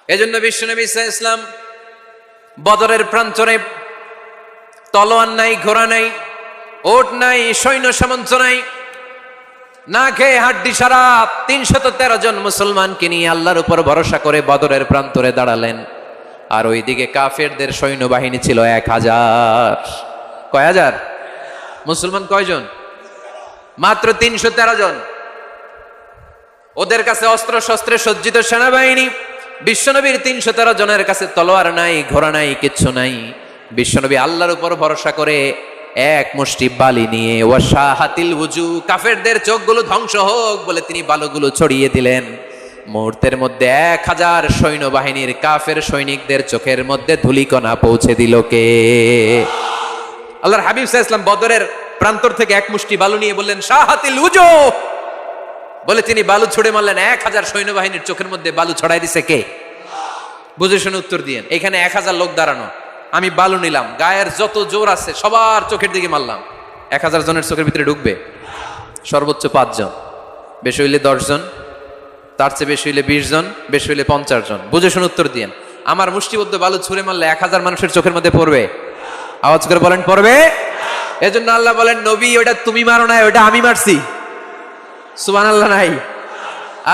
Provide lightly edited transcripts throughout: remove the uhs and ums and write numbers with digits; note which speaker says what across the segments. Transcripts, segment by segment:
Speaker 1: এজন্য বিশ্বনবী সাল্লাল্লাহু আলাইহি ওয়াসাল্লাম বদরের প্রান্তরে তলোয়ার নাই, ঘোড়া নাই, ওট নাই, সৈন্য সামন্ত নাই, না খেয়ে হাড্ডি সারা ৩১৩ জন মুসলমানকে নিয়ে আল্লাহর উপর ভরসা করে বদরের প্রান্তরে দাঁড়ালেন। আর ওইদিকে কাফেরদের সৈন্যবাহিনী ছিল ১০০০। কয় হাজার? মুসলমান কয়জন? মাত্র ৩১৩ জন। ওদের কাছে অস্ত্র শস্ত্রে সজ্জিত সেনাবাহিনী। বিশ্বনবীর ৩১৩ জনের কাছে তলোয়ার নাই, ঘোড়া নাই, কিচ্ছু নাই। বিশ্বনবী আল্লাহর উপর ভরসা করে এক মুষ্টি বালি নিয়ে ওয়াশাহাতিল ওযু, কাফেরদের চোখগুলো ধ্বংস হোক বলে তিনি বালুগুলো ছড়িয়ে দিলেন। মুহূর্তের মধ্যে ১০০০ সৈন্যবাহিনীর কাফের সৈনিকদের চোখের মধ্যে ধূলিকণা পৌঁছে দিল কে? আল্লাহর হাবিব সাল্লাল্লাহু আলাইহি ওয়াসাল্লাম বদরের প্রান্তর থেকে এক মুষ্টি বালু নিয়ে বললেন শাহাতিল ওযু বলে তিনি বালু ছুড়ে মারলেন। ১০০০ সৈন্যবাহিনীর চোখের মধ্যে বালু ছড়াই দিছে কে? বুঝে শুনে উত্তর দিয়েন। এখানে ১০০০ লোক দাঁড়ানো, আমি বালু নিলাম, গায়ের যত জোর আছে সবার চোখের দিকে মারলাম। ১০০০ জনের চোখের ভিতরে ঢুকবে? সর্বোচ্চ ৫ জন, বেশি হইলে ১০ জন, তার চেয়ে বেশি হইলে ২০ জন, বেশি হইলে ৫০ জন। বুঝে শুনে উত্তর দিয়েন। আমার মুষ্টিবদ্ধ বালু ছুঁড়ে মারলে ১০০০ মানুষের চোখের মধ্যে পড়বে? আওয়াজ করে বলেন পড়বে। এজন্য আল্লাহ বলেন নবী ওটা তুমি মারো না, ওটা আমি মারছি। সুবহানাল্লাহ নাই?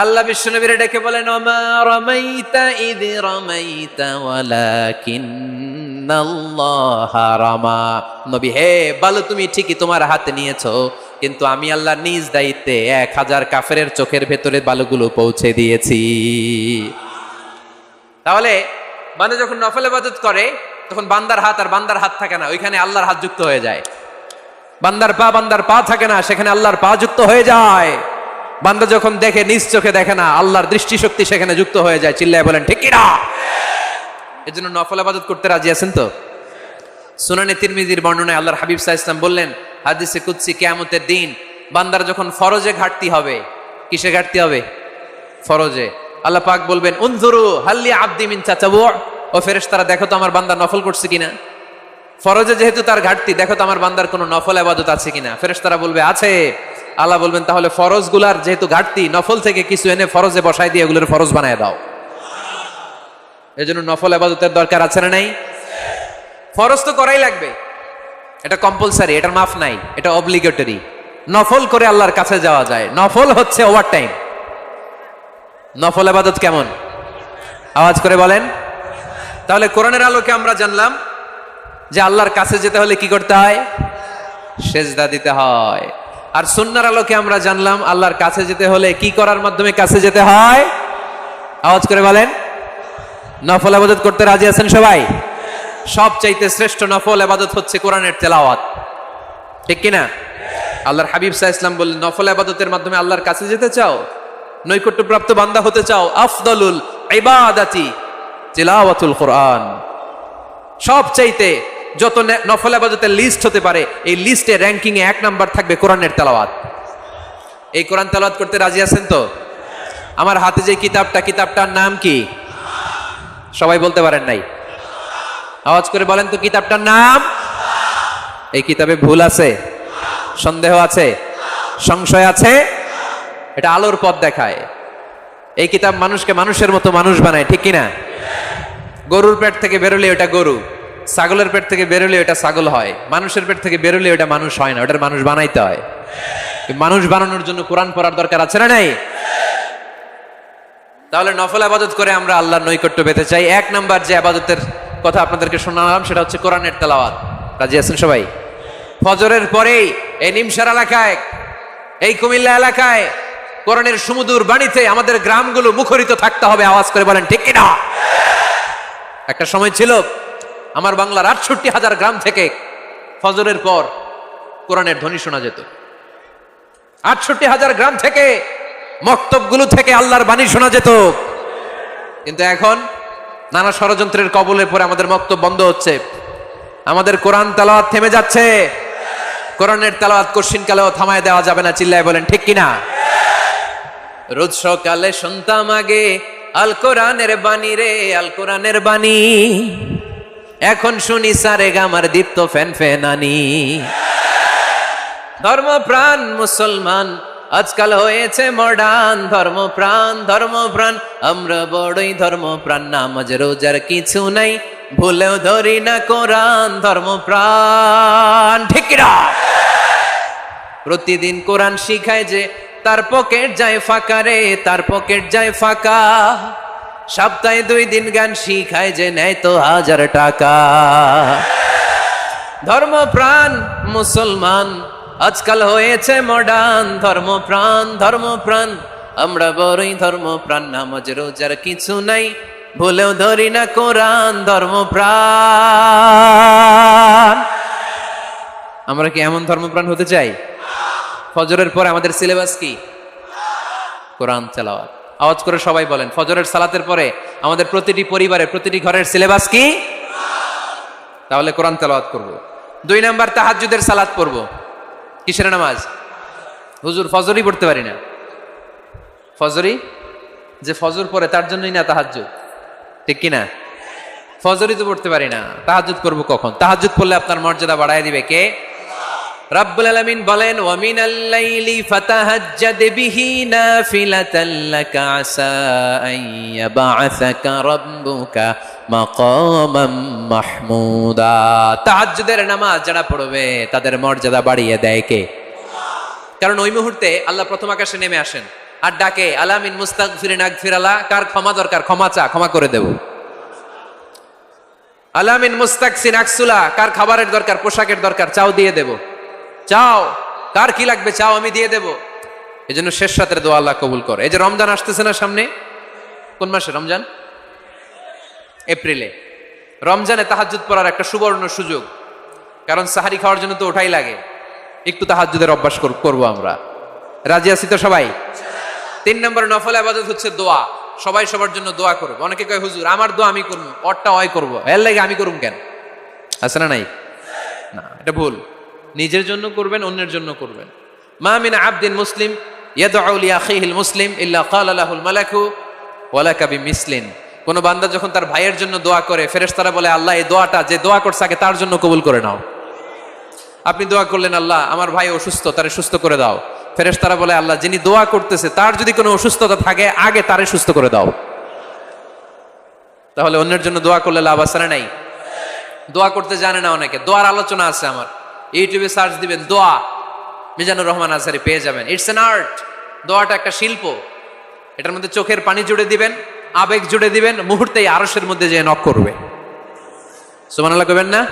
Speaker 1: আল্লাহ বিশ্বনবীরে ডেকে বলেন ওমা রামাইতা ইয রামাইতা ওয়ালাকিন্নাল্লাহা রামা। নবী হে, বালু তুমি ঠিকই তোমার হাতে নিয়েছো, কিন্তু আমি আল্লাহ নিজ দায়িত্বে ১০০০ কাফেরের চোখের ভেতরে বালুগুলো পৌঁছে দিয়েছি। তাহলে বান্দা যখন নফল ইবাদত করে তখন বান্দার হাত আর বান্দার হাত থাকে না, ওইখানে আল্লাহর হাত যুক্ত হয়ে যায়। বান্দার পা থাকে না, সেখানে আল্লাহর পা যুক্ত হয়ে যায়। বান্দা যখন দেখে নিজ চোখে দেখে না, আল্লাহর দৃষ্টিশক্তি সেখানে যুক্ত হয়ে যায়। চিল্লায় বলেন ঠিক কি না? এজন্য নফল ইবাদত করতে রাজি আছেন তো? সুনানে তিরমিজির বর্ণনায় আল্লাহর হাবিব সাল্লাল্লাহু আলাইহি ওয়াসাল্লাম বললেন হাদিসে কুদসি, কিয়ামতের দিন বান্দার যখন ফরজে ঘাটতি হবে, কিসে ঘাটতি হবে? ফরজে। আল্লাহ পাক বলবেন উনজুরু হাল্লি আবদি মিন তাতাবু, ও ফেরেশতারা দেখো তো আমার বান্দা নফল করছে কিনা। ফরজে যেহেতু তার ঘাটতি, দেখো তো আমার বান্দার কোনো নফল ইবাদত আছে কিনা। ফেরেশতারা বলবে আছে। আল্লাহ বলবেন তাহলে ফরজ গুলার যেহেতু ঘাটতি, নফল থেকে কিছু এনে ফরজে বসাই দিয়ে এগুলোর ফরজ বানায় দাও। এজন্য নফল ইবাদতের দরকার আছে না নাই? ফরজ তো করাই লাগবে, এটা কম্পালসারি, এটার মাফ নাই, এটা অব্লিগেটরি। নফল করে আল্লাহর কাছে যাওয়া যায়, নফল হচ্ছে ওভার টাইম। নফল ইবাদত কেমন? আওয়াজ করে বলেন। তাহলে কোরআনের আলোকে আমরা জানলাম যে আল্লাহর কাছে যেতে হলে কি করতে হয়? সেজদা দিতে হয়। আর সুন্নাহর আলোকে আমরা জানলাম আল্লাহর কাছে যেতে হলে কি করার মাধ্যমে কাছে যেতে হয়? আওয়াজ করে বলেন। নফল ইবাদত করতে রাজি আছেন সবাই? সবচাইতে শ্রেষ্ঠ নফল ইবাদত হচ্ছে কোরআনের তেলাওয়াত, ঠিক কিনা? আল্লাহর হাবিব সাল্লাল্লাহু আলাইহি ওয়াসাল্লাম বললেন নফল ইবাদতের মাধ্যমে আল্লাহর কাছে যেতে চাও, নৈকট্যপ্রাপ্ত বান্দা হতে চাও, আফদালুল ইবাদাতি তিলাওয়াতুল কোরআন। সবচাইতে যত নফল ইবাদতের লিস্ট হতে পারে, এই লিস্টে র্যাঙ্কিং এ ১ নাম্বার থাকবে কোরআনের তেলাওয়াত। এই কোরআন তেলাওয়াত করতে রাজি আছেন তো? আমার হাতে যে কিতাবটার নাম কি? সবাই বলতে পারেন নাই? আওয়াজ করে বলেন তো কিতাবটার নাম। এই কিতাবে ভুল আছে? সন্দেহ আছে? সংশয় আছে? এটা আলোর পথ দেখায়। এই কিতাব মানুষকে মানুষের মতো মানুষ বানায়, ঠিক কিনা? গরুর পেট থেকে বেরোলে ওটা গরু, ছাগলের পেট থেকে বেরোলে ওটা ছাগল হয়, মানুষের পেট থেকে বেরোলে ওটা মানুষ হয় না, ওটার মানুষ বানাইতে হয়। মানুষ বানানোর জন্য কোরআন পড়ার দরকার আছে না নাই? তাহলে নফল ইবাদত করে আমরা আল্লাহর নৈকট্য পেতে চাই। ১ নাম্বার যে ইবাদতের কথা আপনাদেরকে শোনালাম সেটা হচ্ছে কোরআনের তেলাওয়াত। রাজি আছেন সবাই? ফজরের পরেই এই নিমসার এলাকায়, এই কুমিল্লা এলাকায় কোরআনের সুমধুর বাণীতে আমাদের গ্রামগুলো মুখরিত থাকতে হবে। আওয়াজ করে বলেন ঠিক কিনা? একটা সময় ছিল আমার বাংলার ৬৮,০০০ গ্রাম থেকে ফজরের পর কোরআনের ধ্বনি শোনা যেত। ৬৮,০০০ গ্রাম থেকে মক্তবগুলো থেকে আল্লাহর বাণী শোনা যেত। কিন্তু এখন নানা ষড়যন্ত্রের কবলে পড়ে আমাদের মক্তব বন্ধ হচ্ছে, আমাদের কোরআন তেলাওয়াত থেমে যাচ্ছে। কোরআনের তেলাওয়াত কশিনকালেও থামায় দেওয়া যাবে না। চিল্লায় বলেন ঠিক কিনা? রোজ সকালে শুনতাম আগে আল কোরআনের বাণী রে, আল কোরআনের বাণী, এখন শুনি সারে গামার দীপ্ত ফ্যান ফ্যানানি। ধর্মপ্রাণ মুসলমান আজকাল হয়েছে মডার্ন, ধর্মপ্রাণ আমরা বড়ই ধর্মপ্রাণ, নামাজ রোজার কিছু নাই, ভুলেও ধরি না কোরআন, ধর্মপ্রাণ। ঠিক কিনা? প্রতিদিন কোরআন শিখায় যে তার পকেট যায় ফাঁকা রে, তার পকেট যায় ফাঁকা। সপ্তাহে 2 দিন গান শিখায় যে নেয় তো 1000 টাকা। ধর্মপ্রাণ মুসলমান আজকাল হয়েছে মডার্ন, ধর্মপ্রাণ আমরা বড়ই ধর্মপ্রাণ, নামাজ রোজার কিছু নাই, ভুলেও ধরি না কোরআন, ধর্মপ্রাণ। আমরা কি এমন ধর্মপ্রাণ হতে চাই? ফজরের পরে আমাদের সিলেবাস কি? কোরআন তেলাওয়াত। আওয়াজ করে সবাই বলেন, ফজরের সালাতের পরে আমাদের প্রতিটি পরিবারে, প্রতিটি ঘরের সিলেবাস কি? তাহলে কোরআন তেলাওয়াত করব। 2 নাম্বার তাহাজ্জুদের সালাত পড়ব। কিসের নামাজ? হুজুর ফজরই পড়তে পারি না। ফজরই যে ফজর পড়ে তার জন্যই না তাহাজ্জুদ, ঠিক কিনা? ফজরই তো পড়তে পারি না, তাহাজ্জুদ করব কখন? তাহাজ্জুদ পড়লে আপনার মর্যাদা বাড়ায় দিবে কে? রব্বুল আলামিন বলেন, ওয়া মিনাল লাইলি ফাতাহাজ্জাদ বিহি নাফিলাতান লাকা আসা আন ইয়াবআসাকা রাব্বুকা মাকামান মাহমুদা। তাহাজ্জুদের নামাজ যারা পড়বে তাদের মর্যাদা বাড়িয়ে দেয় কে? কারণ ওই মুহূর্তে আল্লাহ প্রথম আকাশে নেমে আসেন আর ডাকে, আলা মিন মুস্তাগফিরিন আগফিরালা, কার ক্ষমা দরকার ক্ষমা চা, ক্ষমা করে দেব। আলা মিন মুস্তাকসিন আকসুলা, কার খাবারের দরকার, পোশাকের দরকার, চাও দিয়ে দেব। চাও, কার কি লাগবে চাও, আমি দিয়ে দেব। এই জন্য শেষ রাতের দোয়া আল্লাহ কবুল করে। এই যে রমজান আসতেছে না সামনে, কোন মাসে রমজান? এপ্রিলে। রমজানে তাহাজ্জুদ পড়ার একটা সুবর্ণ সুযোগ, কারণ সাহারি খাওয়ার জন্য তো ওঠাই লাগে। একটু তাহাজ্জুদের অভ্যাস করব আমরা। রাজি আছি তো সবাই? 3 নম্বর নফল ইবাদত হচ্ছে দোয়া। সবাই সবার জন্য দোয়া করবে। অনেকে কয় হুজুর আমার দোয়া আমি করবো, ওরটা ওই করবো, এর লাগে আমি করুম কেন? আছে না নাই? না, এটা ভুল। নিজের জন্য করবেন, অন্যের জন্য করবেন। মা মিন আবদিন মুসলিম ইয়াদউ লিআখিহিল মুসলিম ইল্লা ক্বালা লাহুল মালাকু ওয়া লাকা বিমিসলিন। কোন বান্দা যখন তার ভাইয়ের জন্য দোয়া করে, ফেরেশতারা বলে আল্লাহ এই দোয়াটা যে দোয়া করছে আগে তার জন্য কবুল করে নাও। আপনি দোয়া করলেন আল্লাহ আমার ভাই অসুস্থ, তারে সুস্থ করে দাও। ফেরেশতারা বলে আল্লাহ যিনি দোয়া করতেছে তার যদি কোনো অসুস্থতা থাকে আগে তারে সুস্থ করে দাও। তাহলে অন্যের জন্য দোয়া করলে লাভ আছে না নাই? দোয়া করতে জানে না অনেকে। দোয়ার আলোচনা আছে আমার, ইউটিউবে সার্চ দিবেন দোয়া, মিজানুর রহমান আজহারী পেয়ে যাবেন। It's an art. দোয়াটা একটা শিল্প। এটার মধ্যে চোখের পানি জুড়ে দিবেন, আবেগ জুড়ে দিবেন, মুহূর্তেই আরশের মধ্যে যে নক করবে। সুবহানাল্লাহ কইবেন না?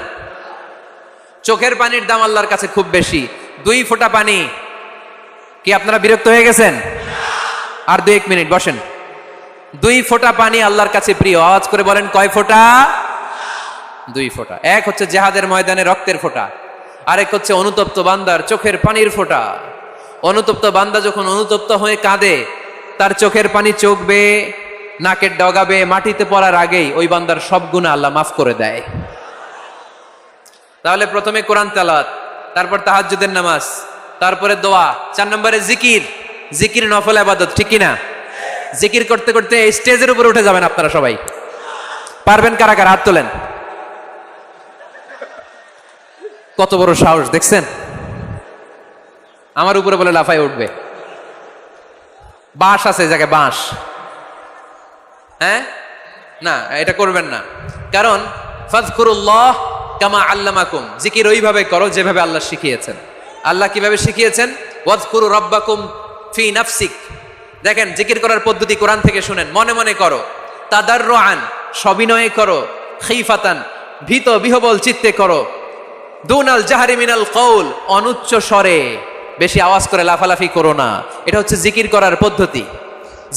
Speaker 1: চোখের পানির দাম আল্লাহর কাছে খুব বেশি। 2 ফোঁটা পানি। কি আপনারা বিরক্ত হয়ে গেছেন? আর 2-1 মিনিট বসেন। 2 ফোঁটা পানি আল্লাহর কাছে প্রিয়। আওয়াজ করে বলেন কয় ফোঁটা? 2 ফোঁটা। এক হচ্ছে জিহাদের ময়দানে রক্তের ফোঁটা, আরেক হচ্ছে অনুতপ্ত বান্দার চোখের পানির ফোঁটা। অনুতপ্ত বান্দা যখন অনুতপ্ত হয়ে কাঁদে, তার চোখের পানি চোখ বেয়ে নাকের ডগা বেয়ে মাটিতে পড়ার আগেই ওই বান্দার সব গুনাহ আল্লাহ মাফ করে দেয়। তাহলে প্রথমে কোরআন তেলাওয়াত, তারপর তাহাজ্জুদের নামাজ, তারপরে দোয়া, 4 নম্বরে জিকির। জিকির নফল ইবাদত, ঠিক কি না? জিকির করতে করতে এই স্টেজের উপরে উঠে যাবেন আপনারা সবাই। পারবেন কারা কারা? হাত তোলেন। কত বড় সাহস দেখছেন? আমার উপরে বলে লাফায় উঠবে। বাঁশ আছে জায়গায়, বাঁশ। হ্যাঁ, না এটা করবেন না। কারণ ফাযকুরুল্লাহ কামা আল্লামাকুম, জিকির ওইভাবে করো যেভাবে আল্লাহ শিখিয়েছেন। আল্লাহ কিভাবে শিখিয়েছেন? ওয়াযকুরু রাব্বাকুম ফি নাফসিক। দেখেন জিকির করার পদ্ধতি কোরআন থেকে শুনেন। মনে মনে করো, তাদাররুআন সবিনয়ে করো, খিফাতান ভীত বিহবল চিত্তে করো, দুনাল জাহরি মিনাল কওল অনুচ্চ স্বরে, বেশি আওয়াজ করে লাফালাফি করো না। এটা হচ্ছে জিকির করার পদ্ধতি।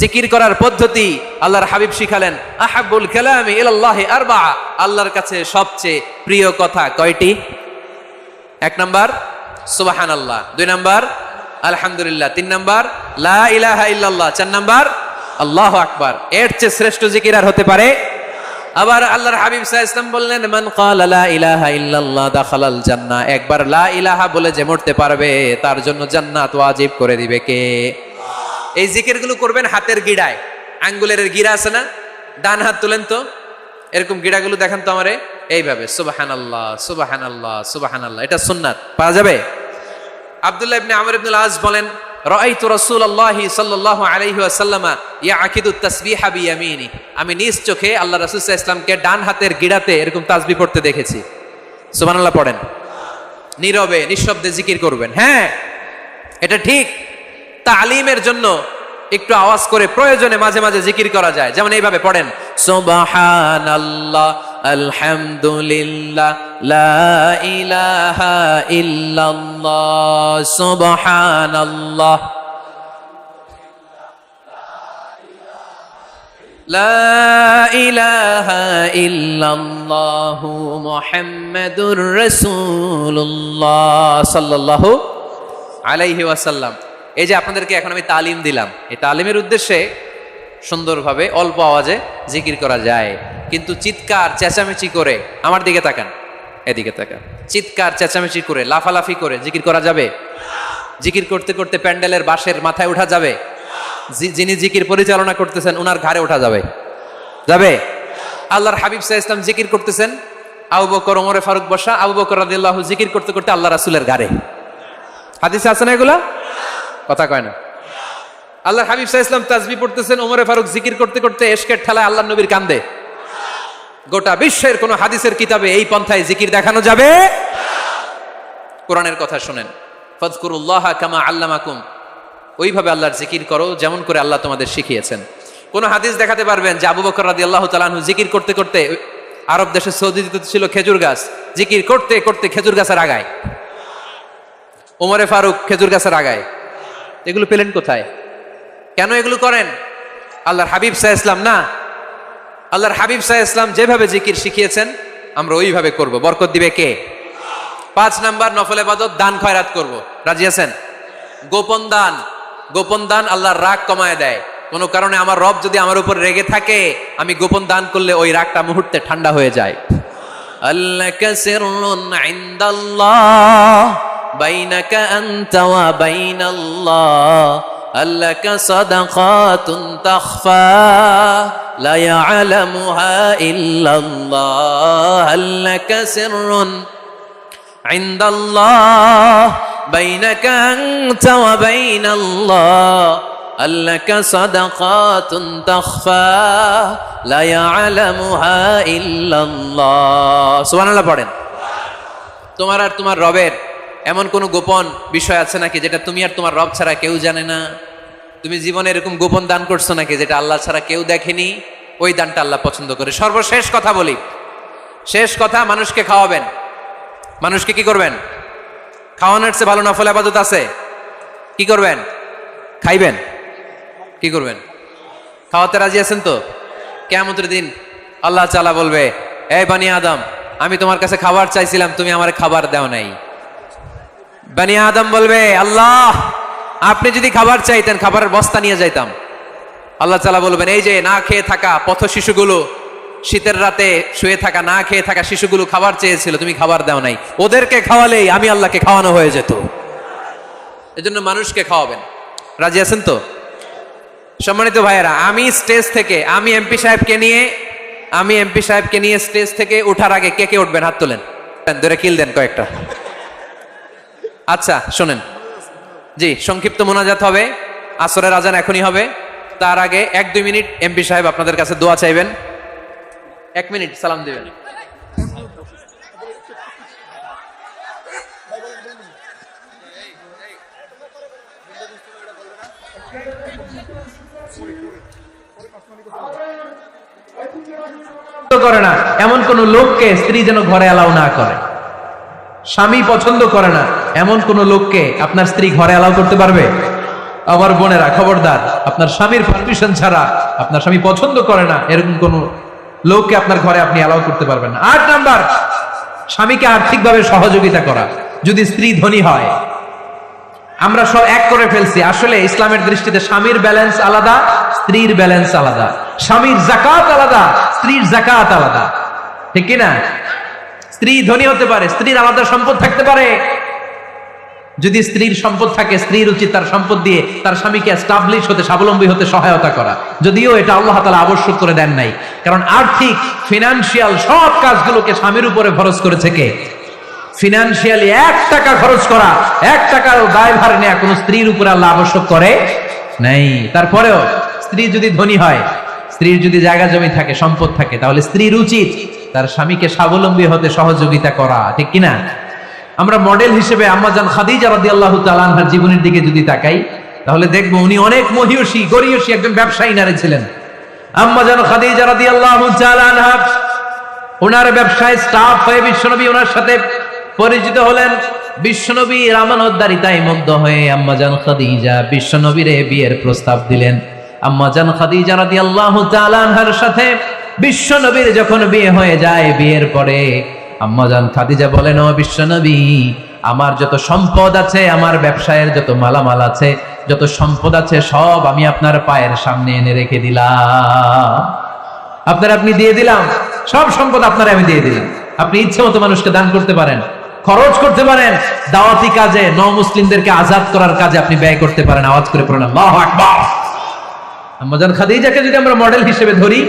Speaker 1: জিকির করার পদ্ধতি আল্লাহর হাবিব শিখালেন, আহাব্বুল কালামি ইলাল্লাহি আরবা, আল্লাহর কাছে সবচেয়ে প্রিয় কথা কয়টি? 1 নাম্বার সুবহানাল্লাহ, 2 নাম্বার আলহামদুলিল্লাহ, 3 নাম্বার লা ইলাহা ইল্লাল্লাহ, 4 নাম্বার আল্লাহু আকবার। এর চেয়ে শ্রেষ্ঠ জিকির আর হতে পারে? আবার আল্লাহর হাবিব সাল্লাল্লাহু আলাইহি ওয়াসাল্লাম বললেন, মান ক্বালা লা ইলাহা ইল্লাল্লাহ দাখালাল জান্নাহ। একবার লা ইলাহা বলে যে মরতে পারবে তার জন্য জান্নাত ওয়াজিব করে দিবে কে? এই জিকিরগুলো করবেন হাতের গিড়ায়। আঙ্গুলের গিড়া আছে না? ডান হাত তুলেন তো, এরকম গিড়াগুলো দেখান তো আমারে। এইভাবে সুবহানাল্লাহ সুবহানাল্লাহ সুবহানাল্লাহ, এটা সুন্নাত। পাওয়া যাবে? আব্দুল্লাহ ইবনে আমর ইবনে আল আস বলেন, রাআইতু রাসূলুল্লাহি সাল্লাল্লাহু আলাইহি ওয়াসাল্লাম ইয়াকিদু তাসবিহা বিয়ামিনি, আমি নিজ চোখে আল্লাহ রাসূল সাল্লাল্লাহু আলাইহি ওয়াসাল্লামকে ডান হাতের গিড়াতে এরকম তাসবিহ পড়তে দেখেছি। সুবহানাল্লাহ পড়েন। নীরবে নিঃশব্দে জিকির করবেন। হ্যাঁ, এটা ঠিক। তালিমের জন্য একটু আওয়াজ করে প্রয়োজনে মাঝে মাঝে জিকির করা যায়। যেমন এইভাবে পড়েন, সুবহানাল্লাহ আলহামদুলিল্লাহ লা ইলাহা ইল্লাল্লাহ সুবহানাল্লাহ লা ইলাহা ইল্লাল্লাহ মুহাম্মাদুর রাসূলুল্লাহ সাল্লাল্লাহু আলাইহি ওয়াসাল্লাম। এই যে আপনাদেরকে এখন আমি তালিম দিলাম, এই তালিমের উদ্দেশ্যে সুন্দরভাবে অল্প আওয়াজে জিকির করা যায়, কিন্তু চিৎকার চেঁচামেচি করে, আমার দিকে তাকান, এদিকে তাকান, চিৎকার চেঁচামেচি করে লাফালাফি করে জিকির করা যাবে? জিকির করতে করতে প্যান্ডেলের বাঁশের মাথায় ওঠা যাবে? যিনি জিকির পরিচালনা করতেছেন ওনার ঘাড়ে ওঠা যাবে? যাবে? আল্লাহর হাবিব সাল্লাল্লাহু আলাইহি ওয়াসাল্লাম জিকির করতেছেন, আবু বকর ওমরে ফারুক বসা, আবু বকর রাদিয়াল্লাহু জিকির করতে করতে আল্লাহ রাসূলের ঘাড়ে। হাদিসে আছে না এগুলা? কথা কয় না। আল্লাহর হাবিব সাল্লাল্লাহু আলাইহি ওয়াসাল্লাম তাসবিহ পড়তেছেন, ওমরে ফারুক জিকির করতে করতে ইশকের ঠেলায় আল্লাহর নবীর কান্দে। গোটা বিশ্বের কোন হাদিসের কিতাবে এই পন্থায় জিকির দেখানো যাবে? কোরআনের কথা শুনেন, ফাযকুরুল্লাহা কামা আল্লামাকুম, ওইভাবে আল্লাহর জিকির করো যেমন করে আল্লাহ তোমাদের শিখিয়েছেন। কোন হাদিস দেখাতে পারবেন যে আবু বকর রাদিয়াল্লাহু তাআলা আনহু জিকির করতে করতে, আরব দেশে সৌদিতে ছিল খেজুর গাছ, জিকির করতে করতে খেজুর গাছের আগায়, ওমরে ফারুক খেজুর গাছের আগায়, এগুলো পেলেন কোথায়? কেন এগুলো করেন? আল্লাহর হাবিব সাল্লাল্লাহু আলাইহি ওয়াসাল্লাম না, আল্লাহর হাবিব সাল্লাল্লাহু আলাইহি ওয়াসাল্লাম যেভাবে জিকির শিখিয়েছেন আমরা ওইভাবে করব। বরকত দিবে কে? 5 নাম্বার, নফল ইবাদত, দান খয়রাত করব। রাজি আছেন? গোপন দান, গোপন দান আল্লাহর রাগ কমায় দেয়। কোন কারণে আমার রব যদি আমার উপর রেগে থাকে, আমি গোপন দান করলে ওই রাগটা মুহূর্তে ঠান্ডা হয়ে যায়। আল্লাকা সিররুন ইনদাল্লাহ বাইনাকা আনতা ওয়া বাইনাল্লাহ, আল্লাকা সাদাকাতুন তাখফা লা ইয়ালামুহা ইল্লাল্লাহ, আল্লাকা সিররুন ইনদাল্লাহ বাইনাকা আনতা ওয়া বাইনাল্লাহ, আল্লাকা সাদাকাতুন তাখফা লা ইয়ালামুহা ইল্লাল্লাহ। সুবহানাল্লাহ পড়েন। তোমার আর তোমার রবের এমন কোন গোপন বিষয় আছে নাকি যেটা তুমি আর তোমার রব ছাড়া কেউ জানে না? তুমি জীবনে এরকম গোপন দান করছো নাকি যেটা আল্লাহ ছাড়া কেউ দেখেনি? ওই দানটা আল্লাহ পছন্দ করে। সর্বশেষ কথা বলি, শেষ কথা, মানুষকে খাওয়াবেন। মানুষকে কি করবেন? খাওয়ানোর চেয়ে ভালো নফল ইবাদত আছে? কি করবেন? খাইবেন। কি করবেন? খাওয়াতে রাজি আছেন তো? কিয়ামতের দিন আল্লাহ তাআলা বলবে, এই বনি আদম, আমি তোমার কাছে খাবার চাইছিলাম, তুমি আমারে খাবার দাও নাই। বনি আদম বলবে, আল্লাহ আপনি যদি খাবার চাইতেন খাবারের বস্তা নিয়ে যাইতাম। আল্লাহ তাআলা বলবেন, এই যে না খেয়ে থাকা পথ শিশুগুলো, শীতের রাতে শুয়ে থাকা না খেয়ে থাকা শিশুগুলো খাবার চেয়েছিল, তুমি খাবার দাও নাই, ওদেরকে খাওয়ালেই আমি আল্লাহকে খাওয়ানো হয়ে যেত। এজন্য মানুষকে খাওয়াবেন। রাজি আছেন তো? সম্মানিত ভাইয়েরা, আমি স্টেজ থেকে, আমি এমপি সাহেবকে নিয়ে স্টেজ থেকে ওঠার আগে কে কে উঠবেন? হাত তোলেন, ধরে কিল দেন কয়েকটা। আচ্ছা শোনেন, জি সংক্ষিপ্ত মোনাজাত হবে, আসরের আজান এখনই হবে, তার আগে 1-2 মিনিট এমপি সাহেব আপনাদের কাছে দোয়া চাইবেন। 1 মিনিট সালাম দিবেন। করে না এমন কোন লোককে স্ত্রী যেন ঘরে অ্যালাউ না করে। স্বামী পছন্দ করে না এমন কোন লোককে আপনার স্ত্রী ঘরে অ্যালাউ করতে পারবে? আমার বোনেরা খবরদার, আপনার স্বামীর পারমিশন ছাড়া, আপনার স্বামী পছন্দ করে না এরকম কোন লোককে আপনার ঘরে আপনি অ্যালাউ করতে পারবেন না। 8 নাম্বার, স্বামীকে আর্থিকভাবে সহযোগিতা করা। যদি স্ত্রী ধনী হয়, আমরা সব এক করে ফেলছি, আসলে ইসলামের দৃষ্টিতে স্বামীর ব্যালেন্স আলাদা, স্ত্রীর ব্যালেন্স আলাদা। স্বামীর যাকাত আলাদা, স্ত্রীর যাকাত আলাদা, ঠিক কি না? স্ত্রী ধনী হতে পারে, স্ত্রীর আলাদা সম্পদ থাকতে পারে। যদি স্ত্রীর সম্পদ থাকে, স্ত্রীর উচিত তার সম্পদ দিয়ে তার স্বামীকে এস্টাবলিশ হতে, স্বাবলম্বী হতে সহায়তা করা। যদিও এটা আল্লাহ তাআলা আবশ্যক করে দেন নাই, কারণ আর্থিক ফিনান্সিয়াল সব কাজগুলোকে স্বামীর উপরে ফরজ করেছে কে? ফিনান্সিয়ালি 1 টাকা খরচ করা, 1 টাকার দায়ভার নেওয়া কোন স্ত্রীর উপর আল্লাহ আবশ্যক করে নাই। তারপরেও স্ত্রী যদি ধনী হয়, স্ত্রীর যদি জায়গা জমি থাকে, সম্পদ থাকে, তাহলে স্ত্রীর উচিত তার স্বামীকে স্বাবলম্বী হতে সহযোগিতা করা, ঠিক কিনা? আমরা মডেল হিসেবে আম্মাজান খাদিজা রাদিয়াল্লাহু তাআলা আনহার জীবনের দিকে যদি তাকাই, তাহলে দেখবো উনি অনেক মহিয়সী, গরিয়সী একজন ব্যবসায়ী নারী ছিলেন। আম্মাজান খাদিজা রাদিয়াল্লাহু তাআলা আনহা ওনার ব্যবসায় স্টাফ হয়ে বিশ্বনবী ওনার সাথে পরিচিত হলেন। বিশ্বনবীর আমানতদারিতায় মুগ্ধ হয়ে আম্মাজান খাদিজা বিশ্বনবীরে বিয়ের প্রস্তাব দিলেন। আম্মাজান খাদিজা রাদিয়াল্লাহু তাআলা আনহার সাথে বিশ্বনবীর যখন বিয়ে হয়ে যায়, বিয়ের পরে আম্মাজান খাদিজা বলেন, ও বিশ্বনবী, আমার যত সম্পদ আছে, আমার ব্যবসায়ের যত মালামাল আছে, যত সম্পদ আছে, সব আমি আপনার পায়ের সামনে এনে রেখে দিলাম। আপনি দিয়ে দিলাম, সব সম্পদ আপনার আমি দিয়ে দিলাম। আপনি ইচ্ছে মতো মানুষকে দান করতে পারেন, খরচ করতে পারেন, দাওয়াতি কাজে, মুসলিমদেরকে আজাদ করার কাজে আপনি ব্যয় করতে পারেন। আওয়াজ করে পড়েন আল্লাহু আকবার। আম্মাজান খাদিজাকে যদি আমরা মডেল হিসেবে ধরি,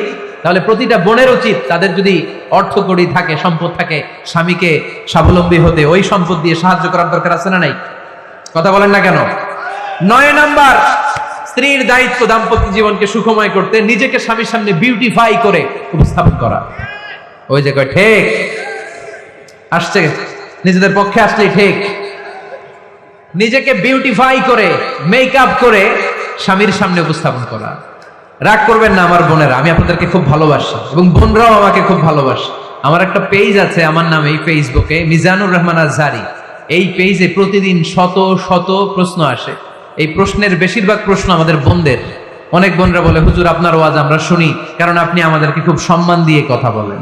Speaker 1: তাহলে প্রতিটা বোনের উচিত তাদের যদি অর্থকড়ি থাকে, সম্পদ থাকে, স্বামীকে স্বাবলম্বী হতে ওই সম্পদ দিয়ে সাহায্য করার দরকার আছে না নাই? কথা বলেন না কেন? 9 নাম্বার, স্ত্রীর দায়িত্ব দাম্পত্য জীবনকে সুখময় করতে নিজেকে স্বামীর সামনে বিউটিফাই করে উপস্থাপন করা। ওই যে কয় ঠিক আসছে, নিজেদের পক্ষে আসলেই ঠিক। নিজেকে বিউটিফাই করে, মেকআপ করে স্বামীর সামনে উপস্থাপন করা। রাগ করবেন না আমার বোনেরা, আমি আপনাদেরকে খুব ভালোবাসি এবং বোনরাও আমাকে খুব ভালোবাসে। আমার একটা পেজ আছে আমার নামে, এই ফেসবুকে মিজানুর রহমান আজহারি। এই পেজে প্রতিদিন শত শত প্রশ্ন আসে। এই প্রশ্নের বেশিরভাগ প্রশ্ন আমাদের বোনদের। অনেক বোনরা বলে, হুজুর আপনার ওয়াজ আমরা শুনি, কারণ আপনি আমাদেরকে খুব সম্মান দিয়ে কথা বলেন।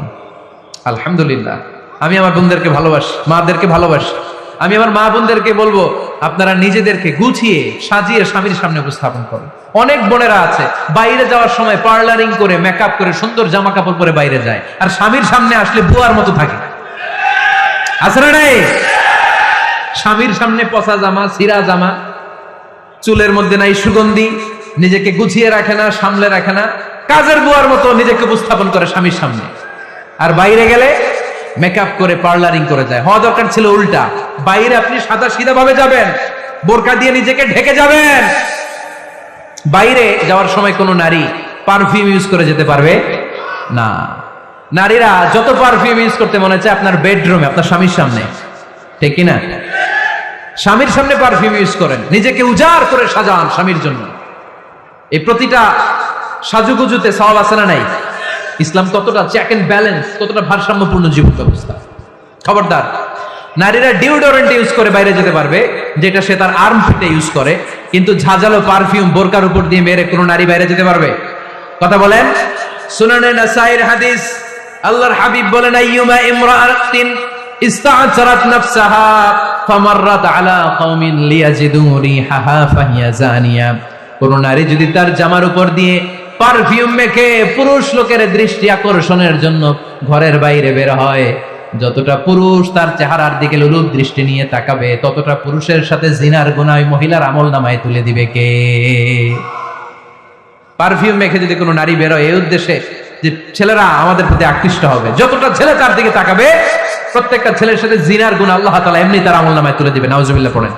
Speaker 1: আলহামদুলিল্লাহ, আমি আমার বোনদেরকে ভালোবাসি, মাদেরকে ভালোবাসি। আমি আমার মা বোনদেরকে বলবো, আপনারা নিজেদেরকে গুছিয়ে সাজিয়ে স্বামীর সামনে উপস্থাপন করেন। অনেক বোনেরা আছে বাইরে যাওয়ার সময় পার্লারিং করে, মেকআপ করে, সুন্দর জামা কাপড় পরে বাইরে যায়, আর স্বামীর সামনে আসলে বুয়ার মতো থাকে। আছে না নাই? স্বামীর সামনে পচা জামা, ছিঁড়া জামা, চুলের মধ্যে নাই সুগন্ধি, নিজেকে গুছিয়ে রাখে না, সামলে রাখে না, কাজের বুয়ার মতো নিজেকে উপস্থাপন করে স্বামীর সামনে। আর বাইরে গেলে মেকআপ করে, পার্লারিং করে যায়। হওয়া দরকার ছিল উল্টা। বাইরে আপনি সাদা সিধা ভাবে যাবেন, বোরকা দিয়ে নিজেকে ঢেকে যাবেন। বাইরে যাওয়ার সময় কোনো নারী পারফিউম ইউজ করে যেতে পারবে না। নারীরা যত পারফিউম ইউজ করতে মনে চায় আপনার বেডরুমে, আপনার স্বামীর সামনে, ঠিক কিনা? স্বামীর সামনে পারফিউম ইউজ করেন, নিজেকে উজাড় করে সাজান স্বামীর জন্য। এই প্রতিটা সাজুগুজুতে সওয়াব আছে না নাই? ইসলাম কতটা চেক এন্ড ব্যালেন্স, কতটা ভারসাম্যপূর্ণ জীবন ব্যবস্থা। খবরদার, নারীরা ডিওডোরেন্ট ইউজ করে বাইরে যেতে পারবে, যেটা সে তার আর্মপিটে ইউজ করে, কিন্তু ঝাঁঝালো পারফিউম বোরকার উপর দিয়ে মেরে কোনো নারী বাইরে যেতে পারবে? কথা বলেন। সুনানে নাসাইর হাদিস, আল্লাহর হাবিব বলেন, আইয়ুমা ইমরাআতিন ইস্তা'জারাত নাফসাহা ফামাররাত আলা কওমিন লিয়াজিদু রিহাহা ফাহিয়া জানিয়া। কোন নারী যদি তার জামার উপর দিয়ে পারফিউম মেখে পুরুষ লোকের দৃষ্টি আকর্ষণের জন্য ঘরের বাইরে বের হয়, যতটা পুরুষ তার চেহারার দিকে লোলুপ দৃষ্টি নিয়ে তাকাবে, ততটা পুরুষের সাথে জিনার গুনাহ ওই মহিলার আমলনামায় তুলে দিবে কে? পারফিউম মেখে যদি কোনো নারী বের হয় এই উদ্দেশ্যে যে ছেলেরা আমাদের প্রতি আকৃষ্ট হবে, যতটা ছেলে তার দিকে তাকাবে, প্রত্যেকটা ছেলের সাথে জিনার গুনাহ আল্লাহ তাআলা এমনি তার আমলনামায় তুলে দিবে। নাউজুবিল্লাহ পড়েন।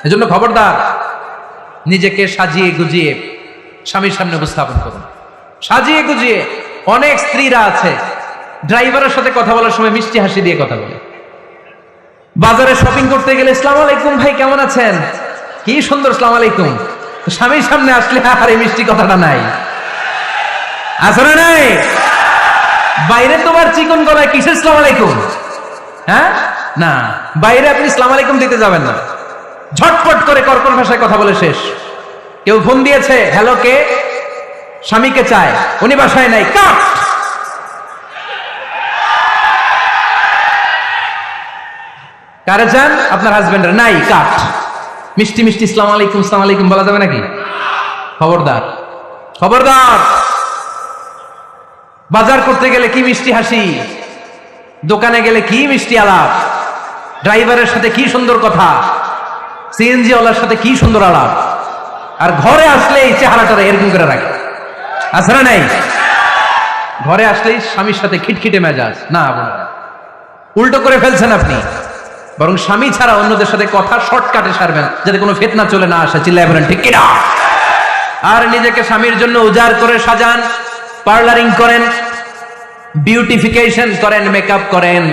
Speaker 1: এজন্য খবরদার, নিজেকে সাজিয়ে গুজিয়ে স্বামীর সামনে উপস্থাপন করুন, সাজিয়ে গুজিয়ে। অনেক স্ত্রীরা আছে ড্রাইভারের সাথে কথা বলার সময় মিষ্টি হাসি দিয়ে কথা বলে। বাজারে শপিং করতে গেলে আসসালামু আলাইকুম ভাই, কেমন আছেন? কি সুন্দর আসসালামু আলাইকুম। স্বামীর সামনে আসলে আর এই মিষ্টি কথাটা নাই, আছে না নাই? বাইরে তোমার চিকন গলায় কিসের আসসালামু আলাইকুম? হ্যাঁ, না, বাইরে আপনি আসসালামু আলাইকুম দিতে যাবেন না। ঝটপট করে কর্কশ ভাষায় কথা বলে শেষ। কেউ ফোন দিয়েছে, হ্যালো, কে? স্বামীকে চায়, উনি বাসায় নাই, কাট। কারে চান? আপনার হাজবেন্ডের, নাই, কাট। মিষ্টি মিষ্টি আসসালামু আলাইকুম, আসসালামু আলাইকুম বলা যাবে নাকি? খবরদার, খবরদার। বাজার করতে গেলে কি মিষ্টি হাসি, দোকানে গেলে কি মিষ্টি আলাপ, ড্রাইভারের সাথে কি সুন্দর কথা, সিএনজি ওয়ালার সাথে কি সুন্দর আলাপ, আর ঘরে আসলে এই চেহারাটা এরকম করে রাখে, আছে না নাই? ঘরে আসলেই স্বামীর সাথে খিটখিটে মেজাজ। না, উল্টো করে ফেলছেন আপনি। বরং স্বামী ছাড়া অন্যদের সাথে কথা শর্টকাটে সারবেন, যাতে কোনো ফিতনা চলে না আসে। চিল্লায় বলেন ঠিক কিনা? আর নিজেকে স্বামীর জন্য উজাড় করে সাজান, পার্লারিং করেন, বিউটিফিকেশন করেন, মেকআপ করেন,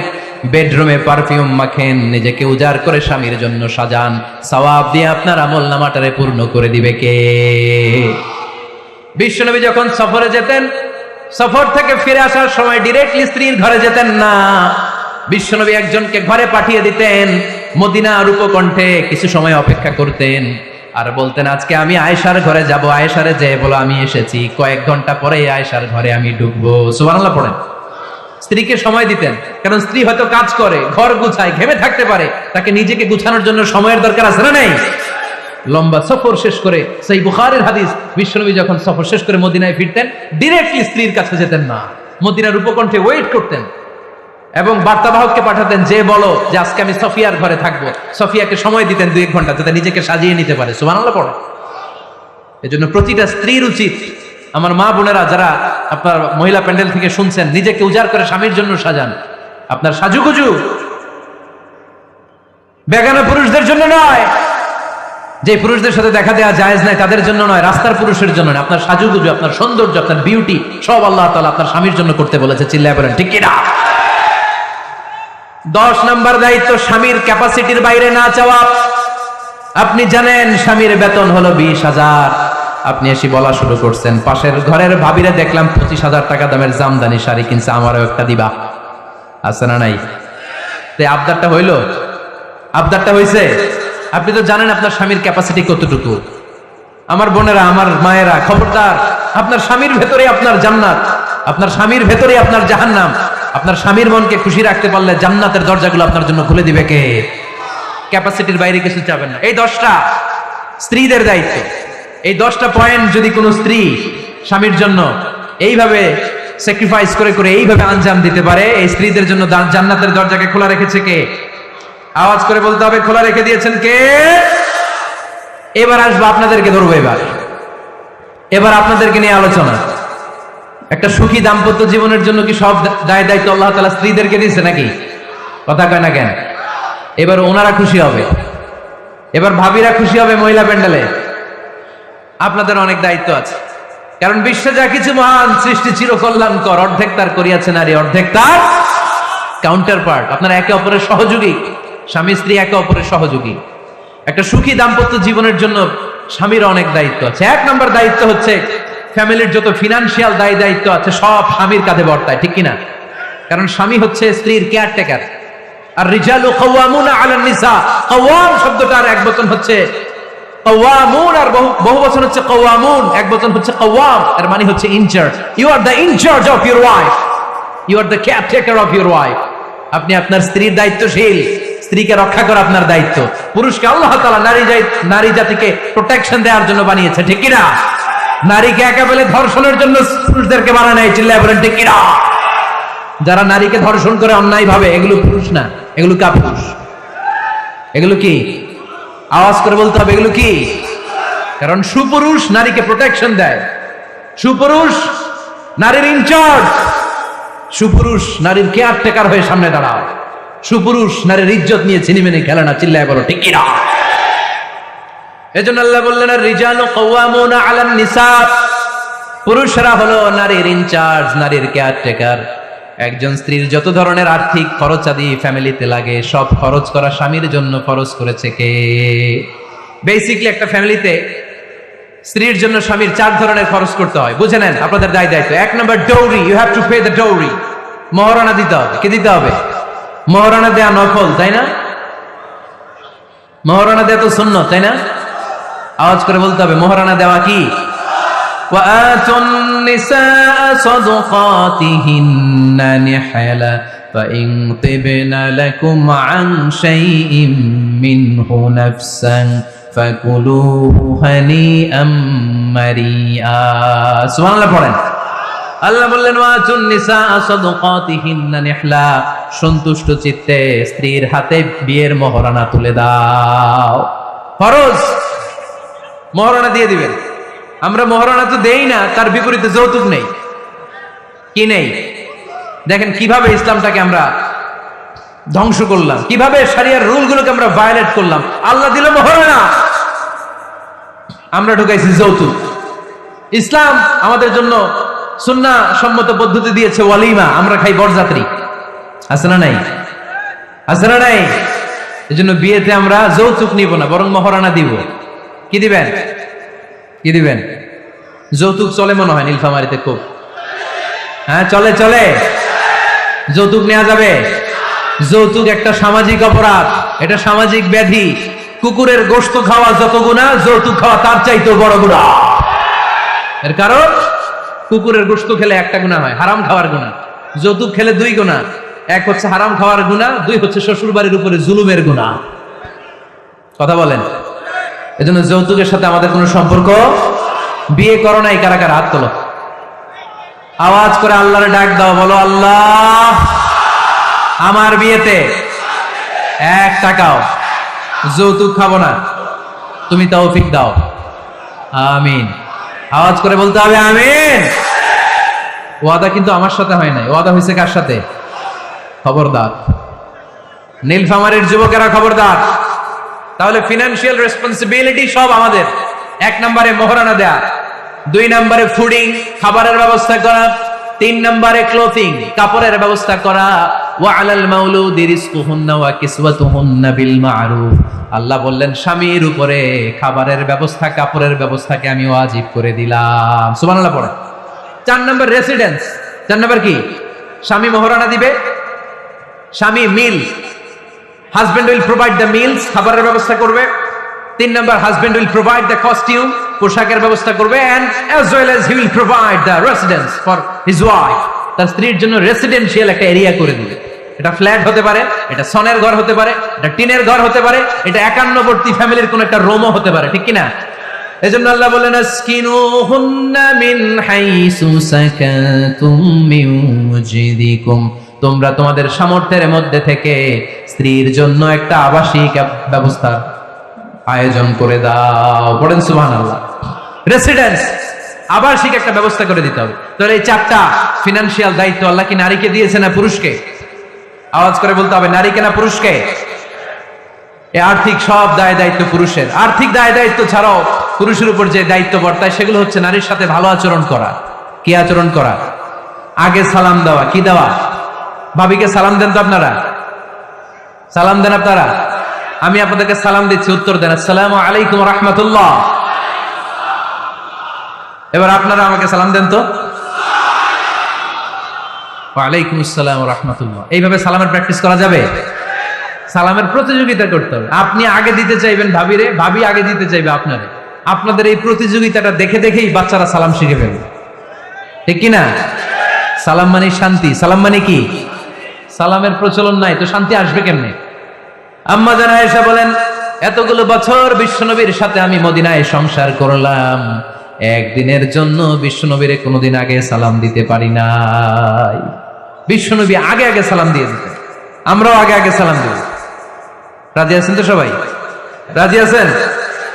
Speaker 1: বেডরুমে পারফিউম মাখেন, নিজেকে উজাড় করে স্বামীর জন্য সাজান। সওয়াব দিয়ে আপনার আমল নামাটারে পূর্ণ করে দিবে কে? বিশ্বনবী যখন সফরে যেতেন, সফর থেকে ফিরে আসার সময় ডিরেক্টলি স্ত্রীর ঘরে যেতেন না। বিশ্বনবী একজনকে ঘরে পাঠিয়ে দিতেন, মদিনার উপকণ্ঠে কিছু সময় অপেক্ষা করতেন, আর বলতেন আজকে আমি আয়েশার ঘরে যাব, আয়েশারে যেয়ে বলো আমি এসেছি, কয়েক ঘন্টা পরে আয়েশার ঘরে আমি ঢুকবো। সুবহানাল্লাহ পড়েন। স্ত্রীকে সময় দিতেন, কারণ স্ত্রী হয়তো কাজ করে, ঘর গুছায়, ঘেমে থাকতে পারে, তাকে নিজেকে গুছানোর জন্য সময়ের দরকার আছে না নেই? লম্বা সফর শেষ করে, সেই বুখারীর হাদিস, বিশ্বনবী যখন সফর শেষ করে মদিনায় ফিরতেন, ডিরেক্টলি স্ত্রীর কাছে যেতেন না, মদিনার উপকণ্ঠে ওয়েট করতেন এবং বার্তাবাহককে পাঠাতেন, যে বলো যে আজকে আমি সফিয়ার ঘরে থাকবো। সফিয়াকে সময় দিতেন 2-1 ঘন্টা, যাতে নিজেকে সাজিয়ে নিতে পারে। সুবহানাল্লাহ পড়ে। এজন্য প্রতিটা স্ত্রীর উচিত, আমার মা বোনেরা যারা আপনার মহিলা প্যান্ডেল থেকে শুনছেন, নিজেকে উজাড় করে স্বামীর জন্য সাজান। আপনার সাজুগুজু বেগানা পুরুষদের জন্য নয়, যে পুরুষদের সাথে দেখা দেওয়া জায়েজ নাই তাদের জন্য নয়, রাস্তার পুরুষের জন্য নয়। আপনার সাজুগুজু, আপনার সৌন্দর্য, আপনার বিউটি সব আল্লাহ তাআলা আপনার স্বামীর জন্য করতে বলেছে। চিল্লায় বলেন ঠিক কিনা? 10 নম্বর দায়িত্ব, স্বামীর ক্যাপাসিটির বাইরে না চাওয়া। আপনি জানেন স্বামীর বেতন হলো 20,000, আপনি এসে বলা শুরু করছেন, পাশের ঘরের ভাবিরে দেখলাম 25,000 টাকা দামের জামদানি শাড়ি কিনছে, আমারও একটা দিবা। আছে না নাই? আবদারটা হইল? আবদারটা হইছে? আপনি তো জানেন আপনার স্বামীর ক্যাপাসিটি কতটুকু। আমার বোনেরা, আমার মায়েরা, খবরদার, আপনার স্বামীর ভেতরে আপনার জান্নাত, আপনার স্বামীর ভেতরে আপনার জাহান্নাম। আপনার স্বামীর মনকে খুশি রাখতে পারলে জান্নাতের দরজাগুলো আপনার জন্য খুলে দিবে কে? ক্যাপাসিটির বাইরে কিছু চাবেন না। এই 10টা স্ত্রীদের দায়িত্ব। এই 10টা পয়েন্ট যদি কোনো স্ত্রী স্বামীর জন্য এইভাবে স্যাক্রিফাইস করে করে এইভাবে আঞ্জাম দিতে পারে, এই স্ত্রীদের জন্য জান্নাতের দরজাকে খোলা রেখেছে কে? আওয়াজ করে বলতে হবে, খোলা রেখে দিয়েছেন কে? এবার আসবো, আপনাদেরকে ধরবো। এবার আপনাদেরকে নিয়ে আলোচনা। একটা সুখী দাম্পত্য জীবনের জন্য কি সব দায় দায়িত্ব আল্লাহ তাআলা স্ত্রীদেরকে দিয়েছে নাকি? কথা কয় না কেন? এবার ওনারা খুশি হবে, এবার ভাবিরা খুশি হবে মহিলা প্যান্ডেলে। আপনাদের অনেক দায়িত্ব আছে, কারণ বিশ্বে যা কিছু মহান সৃষ্টি চিরকল্যাণকর, অর্ধেক তার করিয়াছে নারী, অর্ধেক তার কাউন্টার পার্ট। আপনারা একে অপরের সহযোগী, স্বামী স্ত্রী একে অপরের সহযোগী। একটা সুখী দাম্পত্য জীবনের জন্য স্বামীর অনেক দায়িত্ব আছে। 1 নম্বর দায়িত্ব হচ্ছে, ফ্যামিলির যত ফিনান্সিয়াল দায় দায়িত্ব আছে সব স্বামীর কাঁধে বর্তায়, ঠিক কিনা? কারণ স্বামী হচ্ছে স্ত্রীর কেয়ারটেকার। আর রিজালু কাওয়ামুনা আলান নিসা, কাওয়াম শব্দটার এক বচন হচ্ছে কাওয়ামুন, আর বহু বচন হচ্ছে কাওয়ামুন, এক বচন হচ্ছে কাওয়াম। এর মানে হচ্ছে in charge. You are the in charge of your wife, you are the caretaker of your wife. আপনি আপনার স্ত্রীর দায়িত্বশীল, স্ত্রীকে রক্ষা করা আপনার দায়িত্ব। পুরুষকে আল্লাহ তাআলা নারী জাতিকে প্রোটেকশন দেওয়ার জন্য বানিয়েছে, ঠিক কিনা? নারীকে একেবারে ধর্ষণের জন্য পুরুষদেরকে বানায় নাই। চিল্লায় বলেন ঠিক কিনা? যারা নারীকে ধর্ষণ করে অন্যায় ভাবে, এগুলো পুরুষ না, এগুলো কাপুরুষ। এগুলো কি? আওয়াজ করে বলতে হবে, এগুলো কি? কারণ সুপুরুষ নারীকে প্রোটেকশন দেয়, সুপুরুষ নারীর ইনচার্জ, সুপুরুষ নারীর কেয়ারটেকার হয়ে সামনে দাঁড়ায়, সুপুরুষ নারীর ইজ্জত নিয়ে ছিনিমিনি খেলে না। চিল্লায় বলো ঠিক কিনা? এজন্য আল্লাহ বললেন, রিজালু কাওয়ামুনা আলান নিসা, পুরুষরা হলো নারীর ইনচার্জ, নারীর কেয়ারটেকার। একজন স্ত্রীর যত ধরনের আর্থিক খরচাদি ফ্যামিলিতে লাগে, সব খরচ করা স্বামীর জন্য খরচ করেছে কে? বেসিক্যালি একটা ফ্যামিলিতে স্ত্রীর জন্য স্বামীর 4 ধরনের খরচ করতে হয়। বুঝে নেন আপনাদের দায় দায়িত্ব। 1 নম্বর dowry, you have to pay the dowry. মহারণা দিতে হবে। কি দিতে হবে? মহারণা দেয়া নফল, তাই না? মহারণা দেয়া তো সুন্নাত, তাই না? আওয়াজ করে বলতে হবে, মহারণা দেওয়া কি? وآتوا النساء صدقاتهن نحلا فإن طبن لكم عن شيء منه نفسا فكلوه هنيئا مريئا। সুবহানাল্লাহ পড়েন। আল্লাহ বললেন, ওয়াতুন নিসা সাদাকাতিহিন্না নিহলা, সন্তুষ্ট চিত্তে স্ত্রীর হাতে বিয়ের মহারণা তুলে দাও। ফরজ মহারণা দিয়ে দিবেন। আমরা মহারণা তো দেই না, তার বিপরীতে যৌতুক নেই। কি নেই? দেখেন কিভাবে ইসলামটাকে আমরা ধ্বংস করলাম, কিভাবে শরিয়ার রুলগুলোকে আমরা ভায়োলেট করলাম। আল্লাহ দিল মহারানা, আমরা ঢুকাইছি যৌতুক। ইসলাম আমাদের জন্য সুন্নাহ সম্মত পদ্ধতি দিয়েছে ওয়ালিমা, আমরা খাই বরযাত্রী। আছে না নাই? আছে না নাই? এজন্য বিয়েতে আমরা যৌতুক নিব না, বরং মহারানা দিব। কি দিবেন? কি দিবেন? যৌতুক চলে মনে হয় নীলফামারীতে খুব। হ্যাঁ চলে চলে। যৌতুক নেওয়া যাবে? যৌতুক একটা সামাজিক অপরাধ, এটা সামাজিক ব্যাধি। কুকুরের গোশত খাওয়া যত গুনাহ, যৌতুক খাওয়া তার চাইতেও বড় গুনাহ। এর কারণ কুকুরের গোশত খেলে একটা গুনাহ হয়, হারাম খাওয়ার গুনাহ। যৌতুক খেলে দুই গুনাহ, এক হচ্ছে হারাম খাওয়ার গুনাহ, দুই হচ্ছে শ্বশুর বাড়ির উপরে জুলুমের গুনাহ। কথা বলেন? এজন্য যৌতুকের সাথে আমাদের কোনো সম্পর্ক। বিয়ে করো নাই কারা কারা? হাত তোলো। আওয়াজ করে আল্লাহরে ডাক দাও, বলো আল্লাহ আমার বিয়েতে 1 টাকাও যৌতুক খাবো না, তুমি তৌফিক দাও। আমিন। আওয়াজ করে বলতে হবে আমিন। ওয়াদা কিন্তু আমার সাথে হয় নাই, ওয়াদা হয়েছে কার সাথে? খবরদার নীলফামারীর যুবকেরা, খবরদার। তাহলে ফিনান্সিয়াল রেসপন্সিবিলিটি সব আমাদের। 1 নম্বরে মোহরানা দেয়া, 2 নম্বরে ফুডিং, খাবারের ব্যবস্থা করা, 3 নম্বরে ক্লোথিং, কাপড়ের ব্যবস্থা করা। ওয়া আলাল মাউলুদি রিজকুহুন্না ওয়া কিসওয়াতুহুন্না বিল মা'রুফ। আল্লাহ বললেন স্বামীর উপরে খাবারের ব্যবস্থা, কাপড়ের ব্যবস্থাকে আমি ওয়াজিব করে দিলাম। সুবহানাল্লাহ পড়ে। 4 নম্বর রেসিডেন্স। 4 নম্বর কি? স্বামী মোহরানা দিবে, স্বামী meal, husband will provide the meals, খাবারের ব্যবস্থা করবে। 3 নম্বর, husband will provide the costume, পোশাকের ব্যবস্থা করবে। And as well as he will provide the residence for his wife. তার স্ত্রীর জন্য রেসিডেন্সিয়াল একটা এরিয়া করে দিবে। এটা ফ্ল্যাট হতে পারে, এটা সনের ঘর হতে পারে, এটা টিনের ঘর হতে পারে, এটা একান্নবর্তী ফ্যামিলির কোন একটা রুমও হতে পারে, ঠিক কিনা? এজন্য আল্লাহ বলেন আসকিনুহুন্না মিন হাইসু সাকাতুম মিন ওয়াজদিকুম। তোমরা তোমাদের সামর্থ্যের মধ্যে থেকে স্ত্রীর জন্য একটা আবাসিক ব্যবস্থা আয়োজন করে দাও। পড়েন সুবহানাল্লাহ। রেসিডেন্স, আবাসিক একটা ব্যবস্থা করে দিতে হবে। তাহলে এই 4টা ফিনান্সিয়াল দায়িত্ব আল্লাহ কি নারীকে দিয়েছে না পুরুষকে? আওয়াজ করে বলতে হবে নারীকে না পুরুষকে? এই আর্থিক সব দায় দায়িত্ব পুরুষের। আর্থিক দায় দায়িত্ব ছাড়াও পুরুষের উপর যে দায়িত্ব বর্তায় সেগুলো হচ্ছে নারীর সাথে ভালো আচরণ করা। কি আচরণ করা? আগে সালাম দেওয়া। কি দেওয়া? ভাবিকে সালাম দেন তো আপনারা? সালাম দেন আপনারা? আমি আপনাদেরকে সালাম দিচ্ছি, উত্তর দেন আসসালামু আলাইকুম ওয়া রাহমাতুল্লাহ। এবার আপনারা আমাকে সালাম দেন তো। ওয়া আলাইকুম আসসালাম ওয়া রাহমাতুল্লাহ। এইভাবে সালামের প্র্যাকটিস করা যাবে? সালামের প্রতিযোগিতা করতে হবে। আপনি আগে দিতে চাইবেন ভাবিরে, ভাবি আগে দিতে চাইবে আপনারে। আপনাদের এই প্রতিযোগিতাটা দেখে দেখেই বাচ্চারা সালাম শিখে ফেলবে, ঠিক কিনা? সালাম মানে শান্তি। সালাম মানে কি? সালামের প্রচলন নাই তো শান্তি আসবে কেমনে? আম্মা জান আয়েশা বলেন, এতগুলো বছর বিশ্বনবীর সাথে আমি মদিনায় সংসার করলাম, একদিনের জন্য বিশ্বনবীর কোনোদিন আগে সালাম দিতে পারি নাই। বিশ্বনবী আগে আগে সালাম দিয়ে দিতেন, আমরাও আগে আগে সালাম দিই। রাজি আছেন তো সবাই? রাজি আছেন?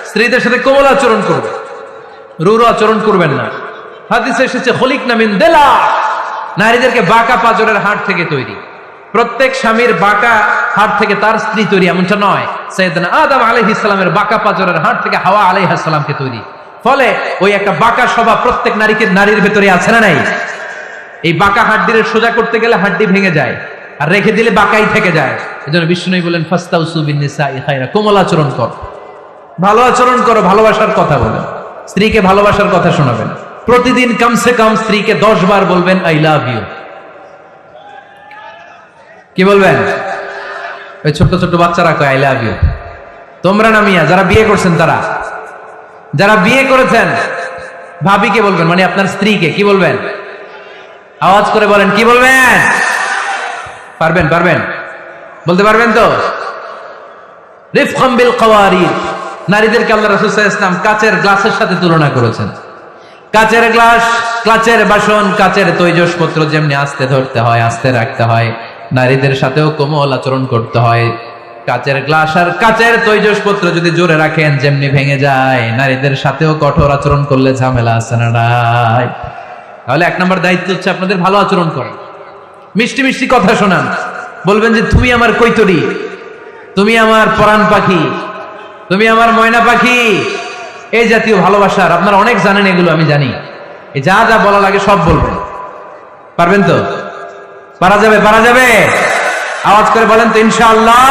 Speaker 1: স্ত্রীদের সাথে কোমল আচরণ করবে, রূঢ় আচরণ করবেন না। হাদিসে এসেছে খলিকনা মিন দিলা, নারীদেরকে বাঁকা পাঁজরের হাড় থেকে তৈরি। প্রত্যেক স্বামীর বাঁকা হাড় থেকে তার স্ত্রী তৈরি এমনটা নয়। সাইয়েদনা আদম আলাইহিস সালামের বাঁকা পাঁজরের হাড় থেকে হাওয়া আলাইহিস সালামকে তৈরি। ফলে ওই একটা বাঁকা স্বভাব প্রত্যেক নারীর ভেতরে আছে না নাই? এই বাঁকা হাড্ডির সোজা করতে গেলে হাড্ডি ভেঙে যায়, আর রেখে দিলে বাঁকাই থেকে যায়। এজন্য বিষ্ণু বলেন ফাস্তাউসু বিন নিসাই খায়রা, কোমল আচরণ করো, ভালো আচরণ করো, ভালোবাসার কথা বলেন, স্ত্রীকে ভালোবাসার কথা শোনাবেন। প্রতিদিন কমসে কম স্ত্রীকে 10 বার বলবেন আই লাভ ইউ। কি বলবেন? ওই ছোট ছোট বাচ্চারা কয় আই লাভ ইউ। তোমরা না মিয়া, যারা বিয়ে করছেন তারা, যারা বিয়ে করেছেন ভাবিকে বলবেন, মানে আপনার স্ত্রীকে কি বলবেন? আওয়াজ করে বলেন, কি বলবেন? পারবেন? পারবেন? বলতে পারবেন তো? রিফকাম বিল কাওয়ারির, নারীদেরকে আল্লাহ রাসূল সাল্লাল্লাহু আলাইহি ওয়াসাল্লাম কাচের গ্লাসের সাথে তুলনা করেছেন। কাচের গ্লাস, কাচের বাসন, কাচের তৈজসপত্র যেমনি আস্তে ধরতে হয়, আস্তে রাখতে হয়, নারীদের সাথেও কোমল আচরণ করতে হয়। কাচের গ্লাস আর কাচের তৈজসপত্র যদি জোরে রাখেন যেমনি ভেঙে যায়, নারীদের সাথেও কঠোর আচরণ করলে ঝামেলা আছে না নাই? তাহলে 1 নম্বর দায়িত্ব হচ্ছে আপনাদের ভালো আচরণ করা, মিষ্টি মিষ্টি কথা শোনান, বলবেন যে তুমি আমার কৈতরি, তুমি আমার পরাণ পাখি, তুমি আমার ময়না পাখি, এই জাতীয় ভালোবাসার আপনারা অনেক জানেন, এগুলো আমি জানি। এই যা যা বলা লাগে সব বলবেন, পারবেন তো? পারা যাবে? পারা যাবে? আওয়াজ করে বলেন তো ইনশাআল্লাহ।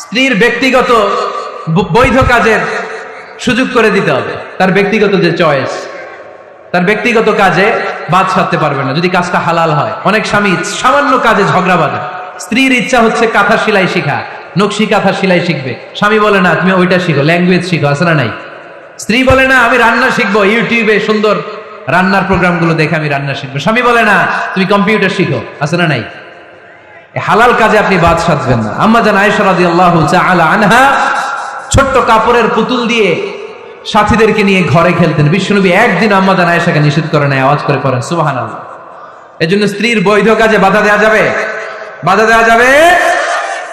Speaker 1: স্ত্রীর ব্যক্তিগত বৈধ কাজের সুযোগ করে দিতে হবে, তার ব্যক্তিগত যে চয়েস, তার ব্যক্তিগত কাজে বাদ সাধতে পারবে না যদি কাজটা হালাল হয়। অনেক স্বামী সামান্য কাজে ঝগড়া বাঁধে, স্ত্রীর ইচ্ছা হচ্ছে কাঁথা সেলাই শিখা, নকশি কাঁথা সেলাই শিখবে, স্বামী বলে না তুমি ওইটা শিখো, ল্যাঙ্গুয়েজ শিখো, আছে না নাই? স্ত্রী বলে না আমি রান্না শিখবো, ইউটিউবে সুন্দর রান্নার প্রোগ্রামগুলো দেখে আমি রান্না শিখবো, স্বামী বলে না তুমি কম্পিউটার শিখো, আছে না নাই? হালাল কাজে আপনি বাদ সাধবেন না। আম্মা জান আয়েশা রাদিয়াল্লাহু তাআলা আনহা ছোট্ট কাপড়ের পুতুল দিয়ে সাথীদেরকে নিয়ে ঘরে খেলতেন। বিশ্বনবী একদিন আম্মা জান আয়েশাকে নিষেধ করে নাই, আওয়াজ করে পড়েন সুবহানাল্লাহ। এজন্য স্ত্রীর বৈধ কাজে বাধা দেওয়া যাবে? বাধা দেওয়া যাবে।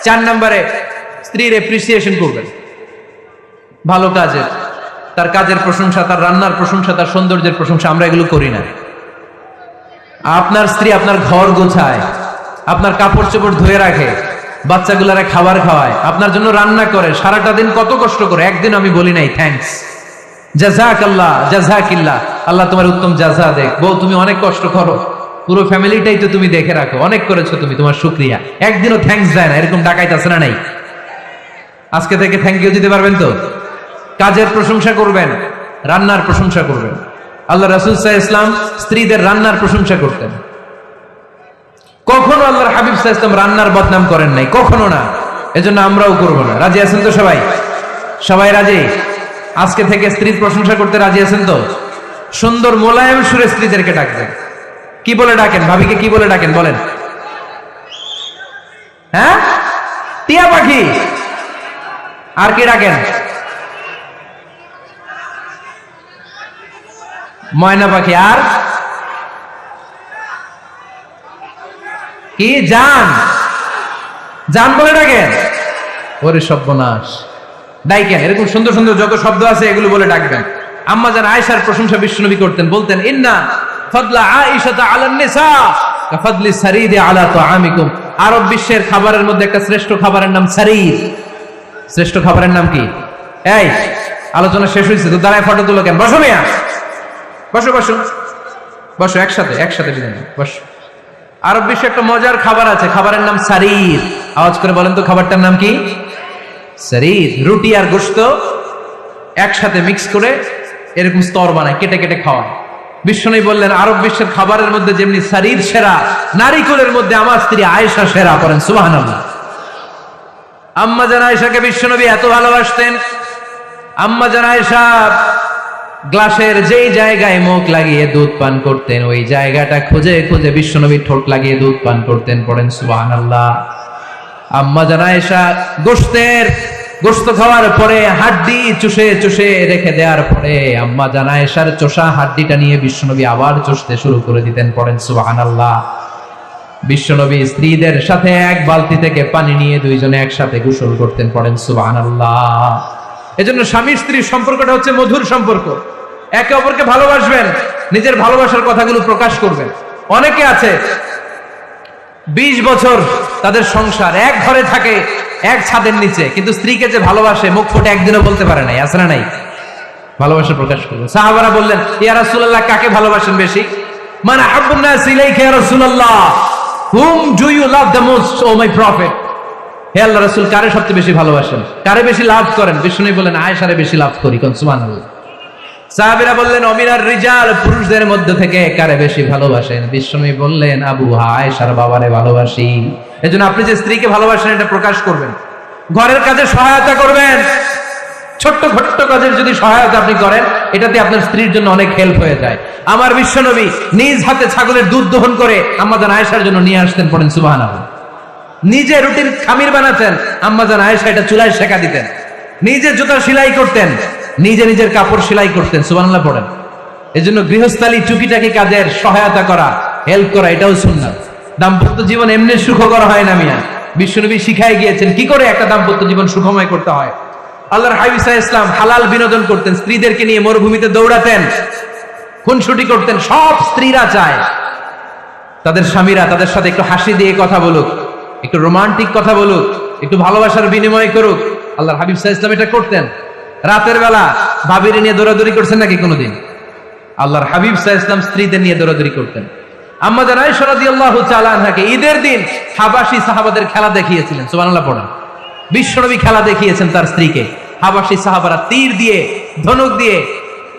Speaker 1: 4 নম্বরে স্ত্রীর এপ্রিসিয়েশন করবেন, ভালো কাজে, তার কাজের প্রশংসা, তার রান্নার প্রশংসা, তার সৌন্দর্যের প্রশংসা। আমরা এগুলো করি না। আপনার স্ত্রী আপনার ঘর গোছায়, আপনার কাপড় চোপড় ধুয়ে রাখে, বাচ্চাগুলারে খাবার খাওয়ায়, আপনার জন্য রান্না করে, সারাটা দিন কত কষ্ট করে। একদিন আমি বলি নাই থ্যাঙ্কস, জাযাকাল্লাহ, জাযাকিল্লাহ, আল্লাহ তোমার উত্তম জাযা দেখ। বউ তুমি অনেক কষ্ট করো, পুরো ফ্যামিলিটাই তো তুমি দেখে রাখো, অনেক করেছো তুমি, তোমার শুকরিয়া। একদিনও থ্যাঙ্কস দেয় না, এরকম ডাকাইত আছে না নাই? আজকে থেকে থ্যাংক ইউ দিতে পারবেন তো? কাজের প্রশংসা করবেন, রান্নার প্রশংসা করবেন। আল্লাহ রাসূল সাল্লাল্লাহু আলাইহি ওয়াসাল্লাম স্ত্রীদের রান্নার প্রশংসা করতেন। কখনো আল্লাহর হাবিব সাল্লাল্লাহু আলাইহি ওয়াসাল্লাম রান্নার বদনাম করেন নাই, কখনো না। এজন্য আমরাও করব না। রাজি আছেন তো সবাই? সবাই রাজি? আজকে থেকে স্ত্রীর প্রশংসা করতে রাজি আছেন তো? সুন্দর মোলায়েম সুরে স্ত্রীদেরকে ডাকবেন। কি বলে ডাকেন? ভাবিকে কি বলে ডাকেন বলেন? হ্যাঁ, টিয়া পাখি। আর কি ডাকেন? ময়না পাখি। আর কি? জান। জান বলে ডাকেন? ওরে সর্বনাশ, ডাইকেন। এরকম সুন্দর সুন্দর যত শব্দ আছে এগুলো বলে ডাকবেন। আম্মা জান আয়েশার প্রশংসা বিশ্বনবী করতেন, বলতেন ইন্না ফাদলা আয়েশাতা আলান নিসা কাফাদলি সারিদি আলা তাআমিকুম। আরব বিশ্বের খাবারের মধ্যে একটা শ্রেষ্ঠ খাবারের নাম সারিদ। শ্রেষ্ঠ খাবারের নাম কি? এই আলোচনা শেষ হয়েছে তো দাঁড়ায় ফটো তুলো কেন? বসো মিয়া, বসো বসো বসো, একসাথে একসাথে বিদায়, বসো। আরব বিশ্বে একটা মজার খাবার আছে, খাবারের নাম সারিদ। আওয়াজ করে বলেন তো খাবারটার নাম কি? সারিদ। রুটি আর গোশত একসাথে মিক্স করে এরকম স্তর বানায়, কেটে কেটে খাওয়ায়। বিশ্বনবী বললেন আরব বিশ্বের খাবারের মধ্যে যেমনি সারিদ সেরা, নারিকেলের মধ্যে আমার স্ত্রী আয়েশা সেরা। করেন সুবহানাল্লাহ। আম্মা জান আয়েশাকে বিশ্বনবী এত ভালোবাসতেন, আম্মা জান আয়েশা গ্লাসের যেই জায়গায় মুখ লাগিয়ে দুধ পান করতেন, ওই জায়গাটা খুঁজে খুঁজে বিশ্বনবী ঠোঁট লাগিয়ে দুধ পান করতেন। পড়েন সুবহানাল্লাহ। আম্মা জান আয়েশা গোশত খাওয়ার পরে হাড্ডি চুষে চুষে রেখে দেওয়ার পরে আম্মা জান আয়েশার চোষা হাড্ডিটা নিয়ে বিশ্বনবী আবার চুষতে শুরু করে দিতেন। পড়েন সুবহানাল্লাহ। বিশ্বনবী স্ত্রীদের সাথে এক বালতি থেকে পানি নিয়ে দুইজনে একসাথে গোসল করতেন। পড়েন সুবহানাল্লাহ। এজন্য স্বামী স্ত্রীর সম্পর্কটা হচ্ছে মধুর সম্পর্ক। একে অপরকে ভালোবাসবেন, নিজের ভালোবাসার কথাগুলো প্রকাশ করবেন। অনেকে আছে 20 বছর তাদের সংসার, এক ঘরে থাকে, এক ছাদের নিচে, কিন্তু স্ত্রীকে যে ভালোবাসে মুখ ফুটে একদিনও বলতে পারে নাই। আছে না নাই? ভালোবাসা প্রকাশ করবে। সাহাবারা বললেন ইয়া রাসূলুল্লাহ, কাকে ভালোবাসেন বেশি? মান আহাব্বুন নাস ইলাইকা ইয়া রাসূলুল্লাহ, whom do you love the most, O my prophet? হে আল্লাহ রাসূল, কারে সবচেয়ে বেশি ভালোবাসেন, কারে বেশি লাভ করেন? বিষ্ণু বললেন আয়েশারে বেশি লাভ করি। কোন সুবহানাল্লাহ। সাহাবীরা বললেন অমিনার রিজাল, পুরুষদের মধ্যে থেকে কারে বেশি ভালোবাসেন? বিষ্ণু বললেন আবু আয়েশার বাবারে ভালোবাসি। এজন্য আপনি যে স্ত্রীকে ভালোবাসেন এটা প্রকাশ করবেন, ঘরের কাজে সহায়তা করবেন। ছোট্ট ছোট্ট কাজের যদি সহায়তা আপনি করেন, এটাতে আপনার স্ত্রীর জন্য অনেক হেল্প হয়ে যায়। আমার বিশ্বনবী নিজ হাতে ছাগলের দুধ দহন করে আম্মা জান আয়েশার জন্য নিয়ে আসতেন। পড়েন সুবহানাল্লাহ। নিজে রুটির খামির বানাতেন, আম্মা জান আয়েশা এটা চুলায় সেকা দিতেন। নিজে জুতা সেলাই করতেন, নিজে নিজের কাপড় সেলাই করতেন। সুবহানাল্লাহ পড়েন। এজন্য গৃহস্থালী টুকিটাকি কাজের সহায়তা করা, হেল্প করা, এটাও সুন্নাত। দাম্পত্য জীবন এমনি সুখকর হয় না মিয়া। বিশ্বনবী শিখাই গিয়েছেন কি করে একটা দাম্পত্য জীবন সুখময় করতে হয়। আল্লাহর হাবিব সাল্লাল্লাহু আলাইহি ওয়াসাল্লাম হালাল বিনোদন করতেন, স্ত্রীদেরকে নিয়ে মরুভূমিতে দৌড়াতেন, খুনসুটি করতেন। সব স্ত্রীরা চায় তাদের স্বামীরা তাদের সাথে একটু হাসি দিয়ে কথা বলুক, একটু রোমান্টিক কথা বলুক, একটু ভালোবাসার বিনিময় করুক। আল্লাহর হাবিব সাল্লাল্লাহু আলাইহি ওয়াসাল্লাম এটা করতেন। রাতের বেলা ভাবিরে নিয়ে দৌড়াদৌড়ি করছেন নাকি কোনোদিন? আল্লাহর হাবিব সাল্লাল্লাহু আলাইহি ওয়াসাল্লাম স্ত্রীদের নিয়ে দৌড়াদৌড়ি করতেন। আম্মা জান আয়েশা রাদিয়াল্লাহু তাআলা আনহাকে ঈদের দিন হাবাশি সাহাবাদের খেলা দেখিয়েছিলেন। সুবহানাল্লাহ পড়েন। বিশ্বনবী খেলা দেখিয়েছেন তার স্ত্রীকে। হাবাশি সাহাবারা তীর দিয়ে ধনুক দিয়ে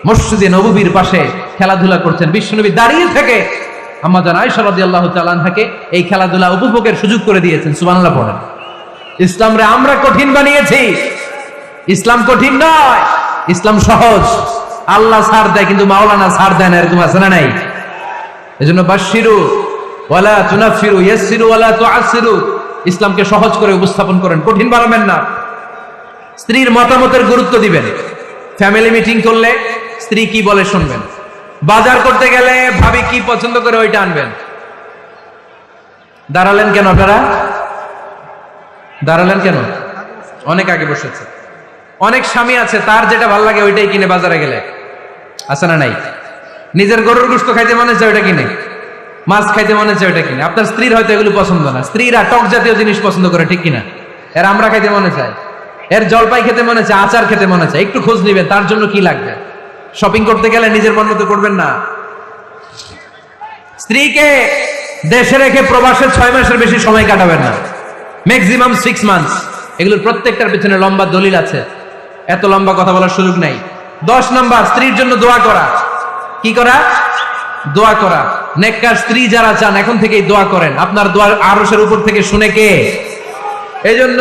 Speaker 1: মসজিদে নববীর পাশে খেলাধুলা করছেন। বিশ্বনবী দাঁড়িয়ে থেকে আম্মা জান আয়েশা রাদিয়াল্লাহু তাআলা আনহাকে এই খেলাধুলা উপভোগের সুযোগ করে দিয়েছেন। সুবহানাল্লাহ পড়েন। ইসলামরে আমরা কঠিন বানিয়েছি। ইসলাম কঠিন নয়, ইসলাম সহজ। আল্লাহ ছাড় দেয় কিন্তু মাওলানা ছাড় দেয় না, এরকম আছে না নাই? এজন্য বাশশিরু ওয়ালা তুনাফিরু ইয়াসসিরু ওয়ালা তুআসসিরু। ইসলামকে সহজ করে উপস্থাপন করেন, কঠিন বানাবেন না। স্ত্রীর মতামতের গুরুত্ব দিবেন। ফ্যামিলি মিটিং করলে স্ত্রী কি বলে শুনবেন। বাজার করতে গেলে ভাবি কি পছন্দ করে ওইটা আনবেন। দাঁড়ালেন কেন আপনারা? দাঁড়ালেন কেন? অনেক আগে বসেছে। অনেক স্বামী আছে তার যেটা ভালো লাগে ওইটাই কিনে বাজারে গেলে, আছে না নাই? নিজের গরুর গোশত খাইতে মনে চায় ওইটা কিনে, মাছ খাইতে মনে চায় ওইটা কিনে। আপনার স্ত্রীর হয়তো এগুলো পছন্দ না। স্ত্রীরা টক জাতীয় জিনিস পছন্দ করে, ঠিক কিনা? এর আমরা খাইতে মনে চায়, এর জলপাই খেতে মনে চায়, আচার খেতে মনে চায়। একটু খোঁজ নিবেন তার জন্য কি লাগবে। শপিং করতে গেলে নিজের মন মতো করবেন না। স্ত্রীকে দেশে রেখে প্রবাসে 6 মাসের বেশি সময় কাটাবেন না। Maximum 6 months. এগুলোর প্রত্যেকটার পেছনে লম্বা দলিল আছে, এত লম্বা কথা বলার সুযোগ নাই। 10 নাম্বার, স্ত্রীর জন্য দোয়া করা। কি করা? দোয়া করা। নেককার স্ত্রী যারা চান এখন থেকেই দোয়া করেন। আপনার দোয়া আরশের উপর থেকে শুনে কে? এইজন্য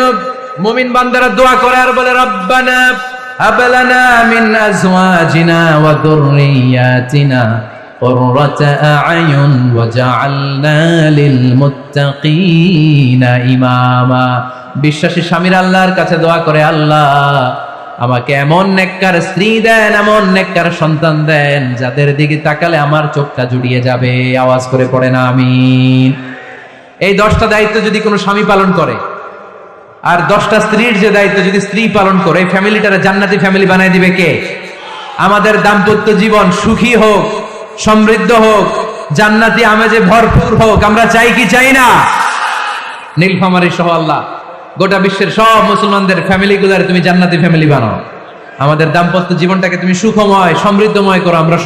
Speaker 1: মুমিন বান্দারা দোয়া করে আর বলে, রব্বানা হাব লানা মিন আজওয়াজিনা ওয়া যুররিয়াতিনা কুররাতা আ'য়ুন ওয়াজআলনা লিল মুত্তাকিনা ইমামা। বিশ্বাসী স্বামীরা আল্লাহর কাছে দোয়া করে, আল্লাহ আমাকে এমন নেককার স্ত্রী দেন, এমন নেককার সন্তান দেন যাদের দিকে তাকালে আমার চোখটা জুড়িয়ে যাবে। আওয়াজ করে পড়েন আমিন। এই 10টা দায়িত্ব যদি কোনো স্বামী পালন করে, আর 10টা স্ত্রীর যে দায়িত্ব যদি স্ত্রী পালন করে, এই ফ্যামিলিটারে জান্নাতি ফ্যামিলি বানায় দিবে কে? আমাদের দাম্পত্য জীবন সুখী হোক, সমৃদ্ধ হোক, জান্নাতি আমেজে ভরপুর হোক। আমরা চাই কি চাই না? নীলফামারী সহ আল্লাহ গোটা বিশ্বের সব মুসলমানদের ফ্যামিলিগুলোর তুমি জান্নাতি ফ্যামিলি বানাও। আমাদের দাম্পত্য জীবনটাকে তুমি সুখময় সমৃদ্ধময় করো। আমরা